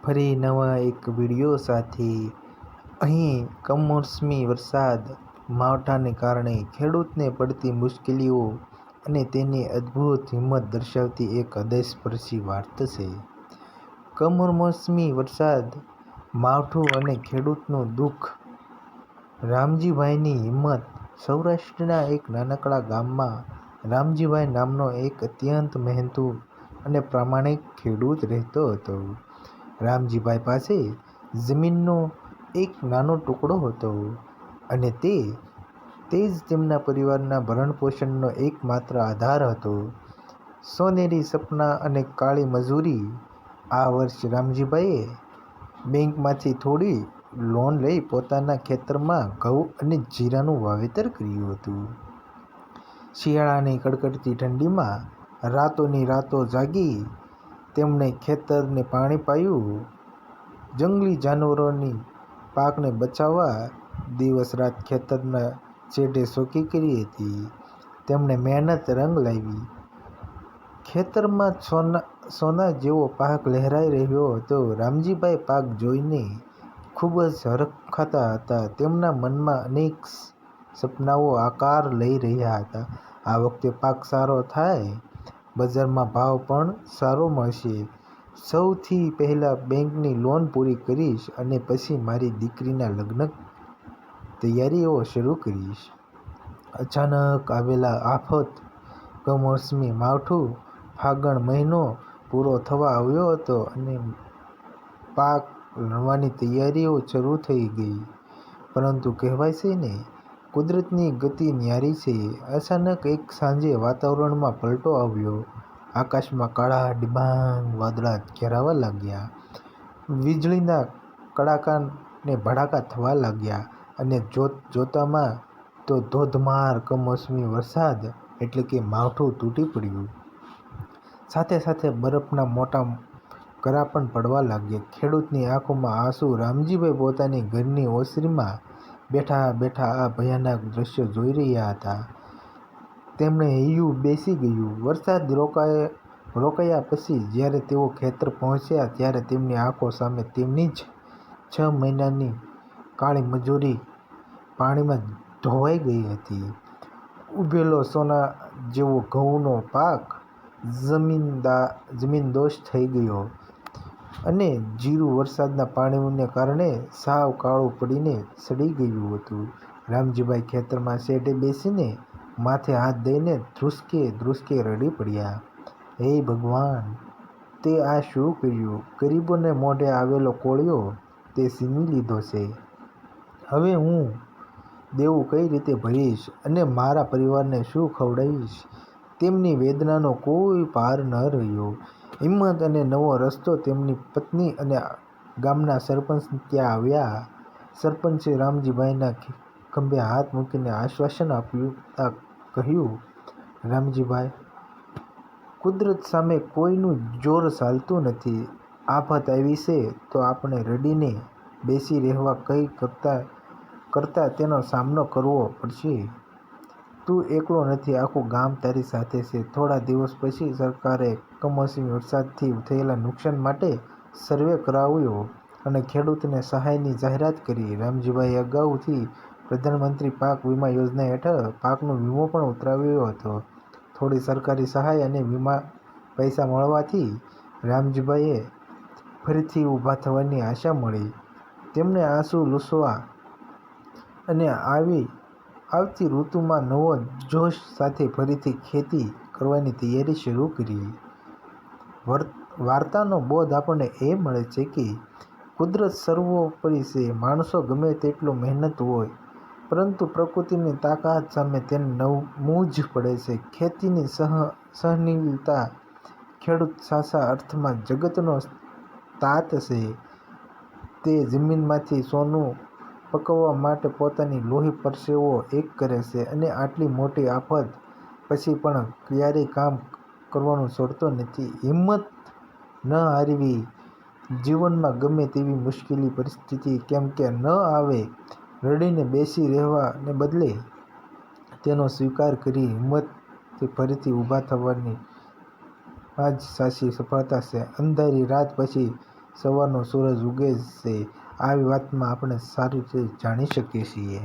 ફરી નવા એક વિડીયો સાથે અહીં કમોસમી વરસાદ માવઠાને કારણે ખેડૂતને પડતી મુશ્કેલીઓ અને તેની અદ્ભુત હિંમત દર્શાવતી એક હૃદયસ્પર્શી વાર્તા છે. કમોસમી વરસાદ, માવઠું અને ખેડૂતનું દુઃખ. રામજીભાઈની હિંમત. સૌરાષ્ટ્રના એક નાનકડા ગામમાં રામજીભાઈ નામનો એક અત્યંત મહેનતુ અને પ્રામાણિક ખેડૂત રહેતો હતો. રામજીભાઈ પાસે જમીનનો એક નાનો ટુકડો હતો અને તે જ તેમના પરિવારના ભરણપોષણનો એકમાત્ર આધાર હતો. સોનેરી સપના અને કાળી મજૂરી. આ વર્ષે રામજીભાઈએ બેંકમાંથી થોડી લોન લઈ પોતાના ખેતરમાં ઘઉં અને જીરાનું વાવેતર કર્યું હતું. શિયાળાની કડકડતી ઠંડીમાં રાતોની રાતો જાગી તેમણે ખેતરને પાણી પાયું. જંગલી જાનવરોની પાકને બચાવવા દિવસ રાત ખેતરના શેઢે ચોકી કરી હતી. તેમણે મહેનત રંગ લાવી. ખેતરમાં સોના જેવો પાક લહેરાઈ રહ્યો હતો. રામજીભાઈ પાક જોઈને ખૂબ જ હરખાતા હતા. તેમના મનમાં અનેક સપનાઓ આકાર લઈ રહ્યા હતા. આ વખતે પાક સારો થાય, બજારમાં ભાવ પણ સારો મળશે. સૌથી પહેલાં બેંકની લોન પૂરી કરીશ અને પછી મારી દીકરીના લગ્ન તૈયારીઓ શરૂ કરીશ. અચાનક આવેલા આફત. કમોસમી માવઠું. ફાગણ મહિનો પૂરો થવા આવ્યો હતો અને પાક લણવાની તૈયારીઓ શરૂ થઈ ગઈ. પરંતુ કહેવાય છે ને, કુદરતની ગતિ ન્યારી છે. અચાનક એક સાંજે વાતાવરણમાં પલટો આવ્યો. આકાશમાં કાળા ડિબાંગ વાદળા ઘેરાવા લાગ્યા. વીજળીના કડાકા ને ભડાકા થવા લાગ્યા અને જોતામાં તો ધોધમાર કમોસમી વરસાદ એટલે કે માવઠું તૂટી પડ્યું. સાથે સાથે બરફના મોટા કરા પણ પડવા લાગ્યા. ખેડૂતની આંખોમાં આંસુ. રામજીભાઈ પોતાની ઘરની ઓસરીમાં બેઠા બેઠા આ ભયાનક દ્રશ્યો જોઈ રહ્યા હતા. તેમણે હૈયું બેસી ગયું. વરસાદ રોકાયા પછી જ્યારે તેઓ ખેતર પહોંચ્યા ત્યારે તેમની આંખો સામે તેમની જ 6 મહિનાની કાળી મજૂરી પાણીમાં ધોવાઈ ગઈ હતી. ઉભેલો સોના જેવો ઘઉંનો પાક જમીનદોષ થઈ ગયો અને જીરું વરસાદના પાણીને કારણે સાવ કાળું પડીને સડી ગયું હતું. રામજીભાઈ ખેતરમાં શેઢે બેસીને માથે હાથ દઈને ધ્રુસકે ધ્રુસકે રડી પડ્યા. હે ભગવાન! તે આ શું કર્યું? ગરીબોને મોઢે આવેલો કોળિયો તે છીનવી લીધો છે. હવે હું દેવું કઈ રીતે ભરીશ અને મારા પરિવારને શું ખવડાવીશ? તેમની વેદનાનો કોઈ પાર ન રહ્યો. હિંમત અને નવો રસ્તો. તેમની પત્ની અને ગામના સરપંચ ત્યાં આવ્યા. સરપંચે રામજીભાઈના ખભે હાથ મૂકીને આશ્વાસન આપતા કહ્યું, રામજીભાઈ, કુદરત સામે કોઈનું જોર ચાલતું નથી. આફત આવી છે તો આપણે રડીને બેસી રહેવા કરતાં તેનો સામનો કરવો પડશે. તું એકલો નથી, આખું ગામ તારી સાથે છે. થોડા દિવસ પછી સરકારે કમોસમી વરસાદથી થયેલા નુકસાન માટે સર્વે કરાવ્યો અને ખેડૂતોને સહાયની જાહેરાત કરી. રામજીભાઈએ અગાઉથી પ્રધાનમંત્રી પાક વીમા યોજના હેઠળ પાકનો વીમો પણ ઉતરાવ્યો હતો. થોડી સરકારી સહાય અને વીમા પૈસા મળવાથી રામજીભાઈને ફરીથી ઊભા થવાની આશા મળી. તેમણે આંસુ લૂછવા અને આવતી ઋતુમાં નવો જોશ સાથે ફરીથી ખેતી કરવાની તૈયારી શરૂ કરી. વાર્તાનો બોધ આપણને એ મળે છે કે કુદરત સર્વોપરી છે. માણસો ગમે તેટલો મહેનતુ હોય, પરંતુ પ્રકૃતિની તાકાત સામે તેને નમવું જ પડે છે. ખેતીની સહનશીલતા. ખેડૂત સાચા અર્થમાં જગતનો તાત છે. તે જમીનમાંથી સોનું પકવવા માટે પોતાની લોહી પરસેવો એક કરે છે અને આટલી મોટી આફત પછી પણ ક્યારેય કામ કરવાનું છોડતો નથી. હિંમત ન હારવી. જીવનમાં ગમે તેવી મુશ્કેલ પરિસ્થિતિ કેમ કે ન આવે, રડીને બેસી રહેવાને બદલે તેનો સ્વીકાર કરી હિંમતથી ફરીથી ઊભા થવાની આ જ સાચી સફળતા છે. અંધારી રાત પછી સવારનો સૂરજ ઉગે છે. આવી વાતમાં આપણે સારી રીતે જાણી શકીએ છીએ.